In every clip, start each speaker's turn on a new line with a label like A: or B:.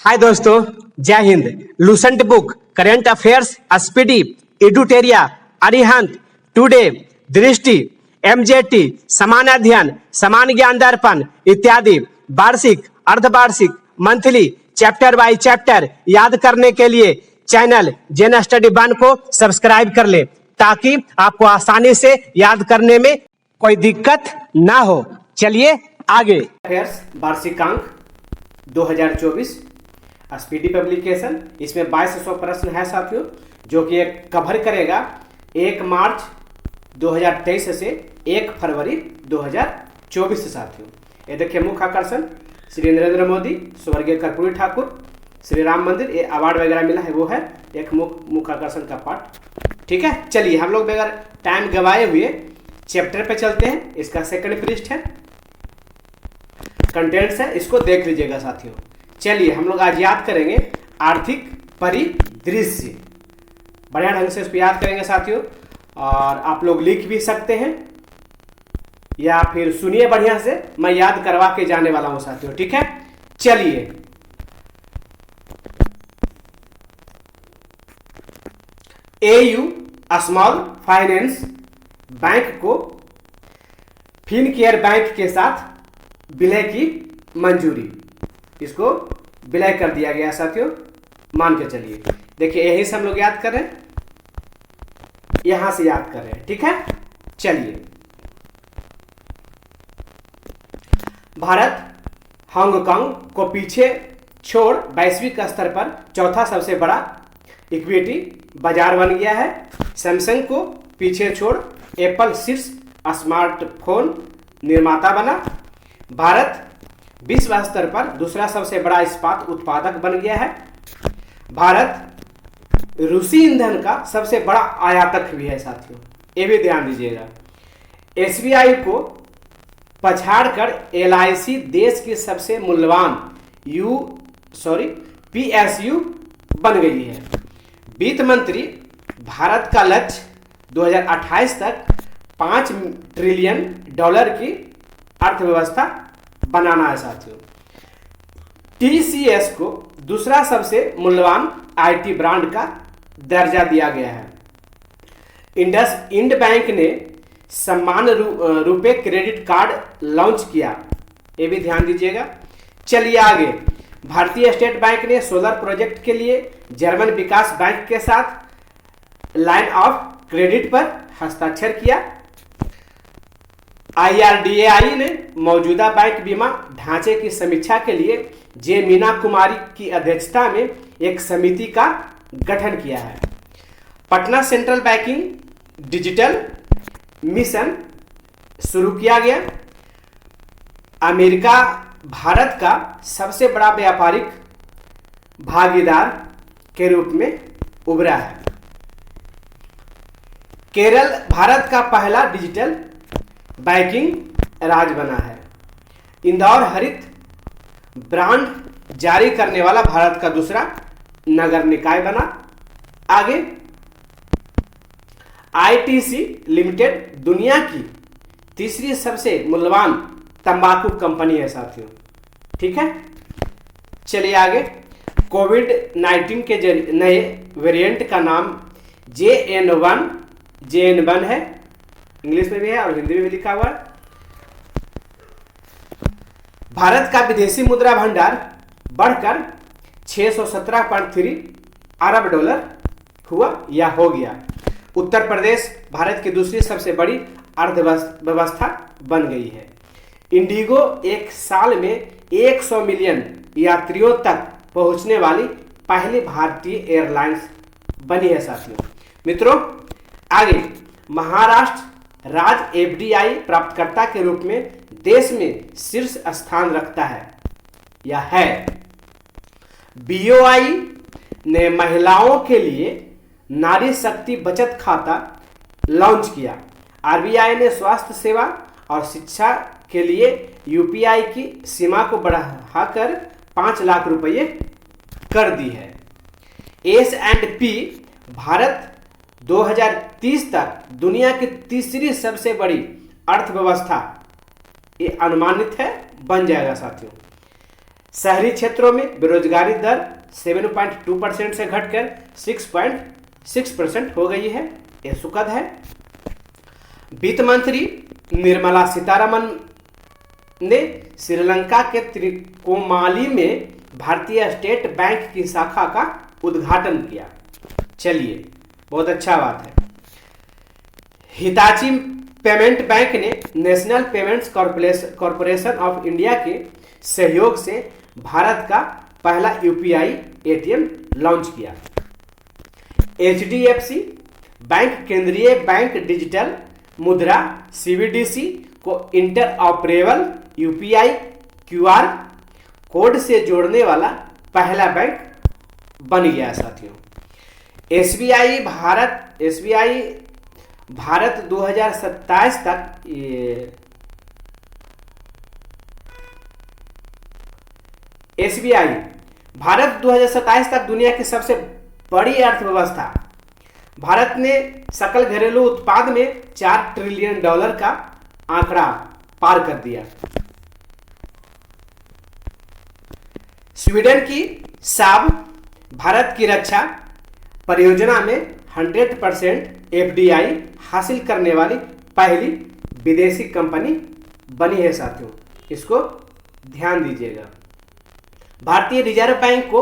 A: हाय दोस्तों, जय हिंद। Lucent book, current affairs, Speedy, एडुटेरिया, अरिहंत, टुडे, दृष्टि, एमजेटी, समान अध्ययन, समान ज्ञान दर्पण इत्यादि वार्षिक, अर्धवार्षिक, मंथली, चैप्टर बाय चैप्टर याद करने के लिए चैनल जेन स्टडी वन को सब्सक्राइब कर ले ताकि आपको आसानी से याद करने में कोई दिक्कत ना हो। चलिए आगे। अफेयर्स वार्षिकांक 2024 स्पीडी पब्लिकेशन, इसमें 2200 प्रश्न है साथियों, जो कि एक कवर करेगा 1 मार्च 2023 से 1 फरवरी 2024 साथियों। ये देखिए मुख्य आकर्षण श्री नरेंद्र मोदी, स्वर्गीय कर्पूरी ठाकुर, श्री राम मंदिर, ये अवार्ड वगैरह मिला है, वो है एक मुख्य आकर्षण का पार्ट। ठीक है, चलिए हम लोग बगैर टाइम गवाए हुए चैप्टर पे चलते हैं। इसका सेकंड पृष्ठ है, कंटेंट्स है, इसको देख लीजिएगा साथियों। चलिए हम लोग आज याद करेंगे आर्थिक परिदृश्य। बढ़िया ढंग से इसको याद करेंगे साथियों, और आप लोग लिख भी सकते हैं या फिर सुनिए बढ़िया से, मैं याद करवा के जाने वाला हूं साथियों। ठीक है, चलिए एयू स्मॉल फाइनेंस बैंक को फिनकेयर बैंक के साथ विलय की मंजूरी, इसको विलय कर दिया गया साथियों, मान के चलिए। देखिए यही से हम लोग याद कर रहे हैं, यहां से याद कर रहे हैं। ठीक है, चलिए भारत हांगकांग को पीछे छोड़ वैश्विक स्तर पर चौथा सबसे बड़ा इक्विटी बाजार बन गया है। सैमसंग को पीछे छोड़ एप्पल शीर्ष स्मार्टफोन निर्माता बना। भारत विश्व स्तर पर दूसरा सबसे बड़ा इस्पात उत्पादक बन गया है। भारत रूसी ईंधन का सबसे बड़ा आयातक भी है साथियों, ये भी ध्यान दीजिएगा। एसबीआई को पछाड़कर एलआईसी देश की सबसे मूल्यवान पीएसयू बन गई है। वित्त मंत्री भारत का लक्ष्य 2028 तक $5 ट्रिलियन की अर्थव्यवस्था बनाना है साथियों। टीसीएस को दूसरा सबसे मूल्यवान आईटी ब्रांड का दर्जा दिया गया है। इंड बैंक ने सम्मान रुपए क्रेडिट कार्ड लॉन्च किया, ये भी ध्यान दीजिएगा। चलिए आगे, भारतीय स्टेट बैंक ने सोलर प्रोजेक्ट के लिए जर्मन विकास बैंक के साथ लाइन ऑफ क्रेडिट पर हस्ताक्षर किया। आईआरडीएआई ने मौजूदा बैंक बीमा ढांचे की समीक्षा के लिए जे मीना कुमारी की अध्यक्षता में एक समिति का गठन किया है। Patna central banking digital mission शुरू किया गया। अमेरिका भारत का सबसे बड़ा व्यापारिक भागीदार के रूप में उभरा है। केरल भारत का पहला डिजिटल बैंकिंग राज्य बना है। इंदौर हरित ब्रांड जारी करने वाला भारत का दूसरा नगर निकाय बना। आगे, आईटीसी लिमिटेड दुनिया की तीसरी सबसे मूल्यवान तंबाकू कंपनी है साथियों। ठीक है, चलिए आगे। कोविड-19 के नए वेरिएंट का नाम JN1 है, इंग्लिश में भी है और हिंदी में भी लिखा हुआ है। भारत का विदेशी मुद्रा भंडार बढ़कर $617.3 अरब हुआ या हो गया। उत्तर प्रदेश भारत की दूसरी सबसे बड़ी अर्थव्यवस्था बन गई है। इंडिगो एक साल में 100 मिलियन यात्रियों तक पहुंचने वाली पहली भारतीय एयरलाइंस बनी है साथियों। मित्रों आगे, महाराष्ट्र राज्य एफडीआई प्राप्तकर्ता के रूप में देश में शीर्ष स्थान रखता है या है। बीओआई ने महिलाओं के लिए नारी शक्ति बचत खाता लॉन्च किया। आरबीआई ने स्वास्थ्य सेवा और शिक्षा के लिए यूपीआई की सीमा को बढ़ाकर 5 लाख रुपये कर दी है। S&P भारत 2030 तक दुनिया की तीसरी सबसे बड़ी अर्थव्यवस्था ये अनुमानित है बन जाएगा साथियों। शहरी क्षेत्रों में बेरोजगारी दर 7.2% से घटकर 6.6% हो गई है। यह सुखद है। वित्त मंत्री निर्मला सीतारमण ने श्रीलंका के त्रिकोमाली में भारतीय स्टेट बैंक की शाखा का उद्घाटन किया। चलिए, बहुत अच्छा बात है। हिताची पेमेंट बैंक ने national payments corporation of India के सहयोग से भारत का पहला यूपीआई एटीएम लॉन्च किया। एचडीएफसी बैंक केंद्रीय बैंक डिजिटल मुद्रा सीबीडीसी को इंटरऑपरेबल यूपीआई क्यूआर कोड से जोड़ने वाला पहला बैंक बन गया साथियों। एसबीआई भारत 2027 तक एसबीआई भारत 2027 तक दुनिया की सबसे बड़ी अर्थव्यवस्था। भारत ने सकल घरेलू उत्पाद में $4 ट्रिलियन का आंकड़ा पार कर दिया। स्वीडन की साब भारत की रक्षा परियोजना में 100% एफडीआई हासिल करने वाली पहली विदेशी कंपनी बनी है साथियों, इसको ध्यान दीजिएगा। भारतीय रिजर्व बैंक को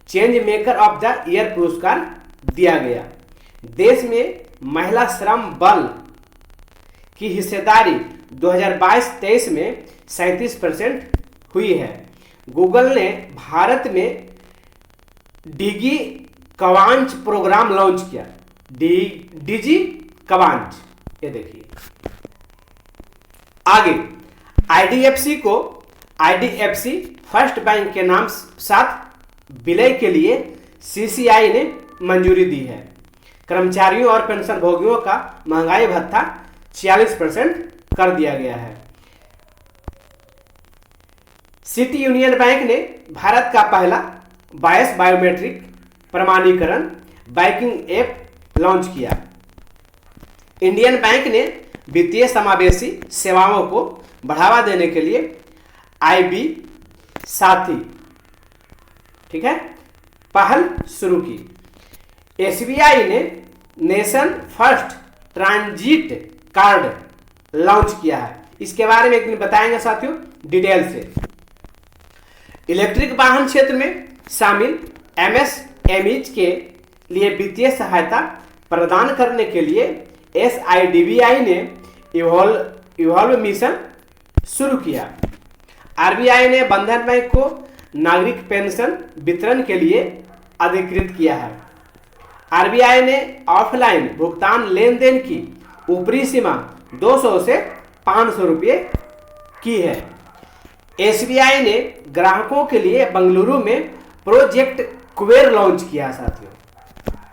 A: change maker of the year पुरस्कार दिया गया। देश में महिला श्रम बल की हिस्सेदारी 2022-23 में 37% हुई है। गूगल ने भारत में डिगी कवांच प्रोग्राम लॉन्च किया। डिजी कवांच, ये देखिए। आगे आईडीएफसी फर्स्ट बैंक के नाम साथ विलय के लिए सीसीआई ने मंजूरी दी है। कर्मचारियों और पेंशन भोगियों का महंगाई भत्ता 46% कर दिया गया है। सिटी यूनियन बैंक ने भारत का पहला बायोमेट्रिक प्रमाणीकरण बैंकिंग ऐप लॉन्च किया। इंडियन बैंक ने वित्तीय समावेशी सेवाओं को बढ़ावा देने के लिए आईबी साथी, ठीक है, पहल शुरू की। एसबीआई ने nation first transit card launch किया है। इसके बारे में एक दिन बताएंगे साथियों डिटेल से। इलेक्ट्रिक वाहन क्षेत्र में शामिल एमएसएमईज के लिए वित्तीय सहायता प्रदान करने के लिए एसआईडीबीआई ने इवॉल्व मिशन शुरू किया। आरबीआई ने बंधन बैंक को नागरिक पेंशन वितरण के लिए अधिकृत किया है। आरबीआई ने ऑफलाइन भुगतान लेन देन की ऊपरी सीमा 200 से 500 रुपये की है। एसबीआई ने ग्राहकों के लिए बेंगलुरु में प्रोजेक्ट कुबेर लॉन्च किया साथियों,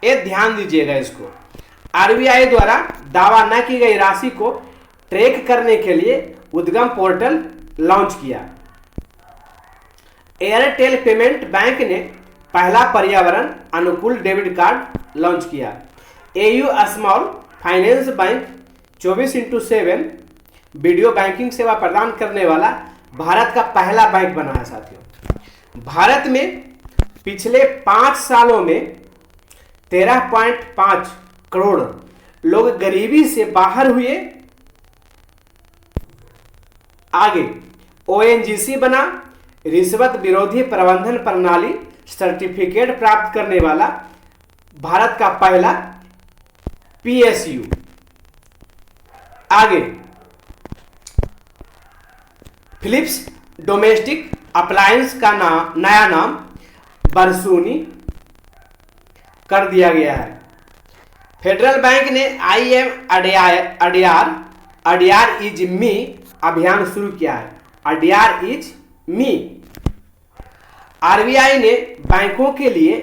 A: ये ध्यान दीजिएगा इसको। आरबीआई द्वारा दावा न की गई राशि को ट्रैक करने के लिए उद्गम पोर्टल लॉन्च किया। एयरटेल पेमेंट बैंक ने पहला पर्यावरण अनुकूल डेबिट कार्ड लॉन्च किया। AU small finance bank 24x7 video banking सेवा प्रदान करने वाला भारत का पहला बैंक बना है साथियों। भारत में पिछले 5 सालों में 13.5 करोड़ लोग गरीबी से बाहर हुए। आगे ओएनजीसी बना रिश्वत विरोधी प्रबंधन प्रणाली सर्टिफिकेट प्राप्त करने वाला भारत का पहला पीएसयू। आगे फिलिप्स डोमेस्टिक अप्लायंस का नया नाम बरसूनी कर दिया गया है। फेडरल बैंक ने आईएम अडियार इज मी अभियान शुरू किया है। Adyar is me. आरबीआई ने बैंकों के लिए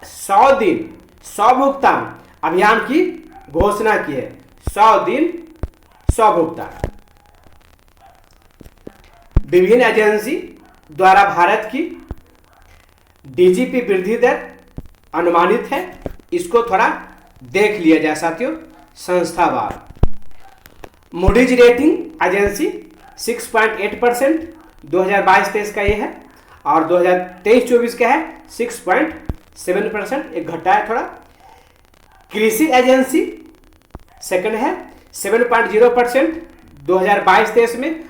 A: 100 दिन 100 भुगतान अभियान की घोषणा की है। 100 दिन 100 भुगतान। विभिन्न एजेंसी द्वारा भारत की डीजीपी वृद्धि दर अनुमानित है, इसको थोड़ा देख लिया जाए साथियों संस्थावार। मूडीज रेटिंग एजेंसी 6.8% 2022-23 का ये है। और 2023-24 क्या है 6.7%, एक घटा है थोड़ा। कृषि एजेंसी सेकंड है 7.0% 2022-23 में,